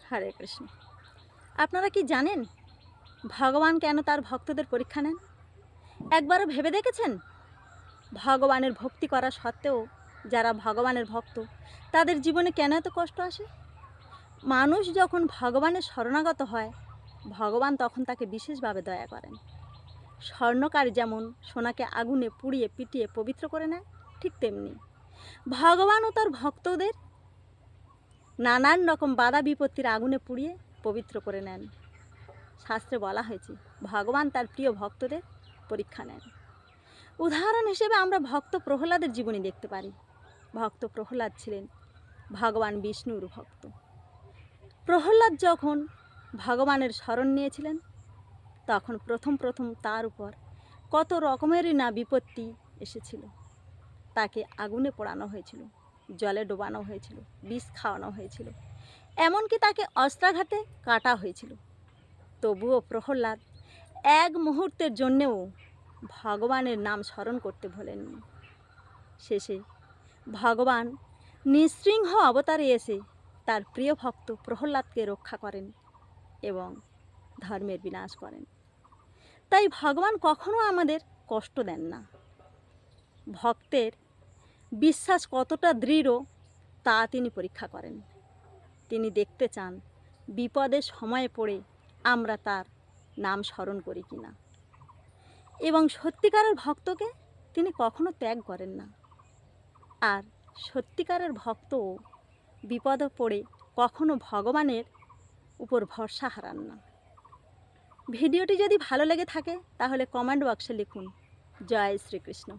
হরে কৃষ্ণ। আপনারা কি জানেন ভগবান কেন তার ভক্তদের পরীক্ষা নেন? একবারও ভেবে দেখেছেন ভগবানের ভক্তি করা সত্ত্বেও যারা ভগবানের ভক্ত তাদের জীবনে কেন এত কষ্ট আসে? মানুষ যখন ভগবানের শরণাগত হয় ভগবান তখন তাকে বিশেষভাবে দয়া করেন। স্বর্ণকার যেমন সোনাকে আগুনে পুড়িয়ে পিটিয়ে পবিত্র করে নেয়, ঠিক তেমনি ভগবানও তার ভক্তদের নানান রকম বাধা বিপত্তির আগুনে পুড়িয়ে পবিত্র করে নেন। শাস্ত্রে বলা হয়েছে ভগবান তার প্রিয় ভক্তদের পরীক্ষা নেন। উদাহরণ হিসেবে আমরা ভক্ত প্রহ্লাদের জীবনী দেখতে পারি। ভক্ত প্রহ্লাদ ছিলেন ভগবান বিষ্ণুর ভক্ত। প্রহ্লাদ যখন ভগবানের শরণ নিয়েছিলেন তখন প্রথম তার উপর কত রকমেরই না বিপত্তি এসেছিল। তাকে আগুনে পোড়ানো হয়েছিল, জলে ডোবানো হয়েছিল, বিষ খাওয়ানো হয়েছিল, এমনকি তাকে অস্ত্রাঘাতে কাটা হয়েছিল। তবুও প্রহ্লাদ এক মুহূর্তের জন্যেও ভগবানের নাম স্মরণ করতে ভোলেননি। শেষে ভগবান নৃসিংহ অবতারে এসে তার প্রিয় ভক্ত প্রহ্লাদকে রক্ষা করেন এবং ধর্মের বিনাশ করেন। তাই ভগবান কখনো আমাদের কষ্ট দেন না। ভক্তের বিশ্বাস কতটা দৃঢ় তা তিনি পরীক্ষা করেন। তিনি দেখতে চান বিপদের সময়ে পড়ে আমরা তার নাম স্মরণ করি কিনা, এবং সত্যিকারের ভক্তকে তিনি কখনো ত্যাগ করেন না। আর সত্যিকারের ভক্তও বিপদে পড়ে কখনো ভগবানের উপর ভরসা হারান না। ভিডিওটি যদি ভালো লেগে থাকে তাহলে কমেন্ট বক্সে লিখুন জয় শ্রীকৃষ্ণ।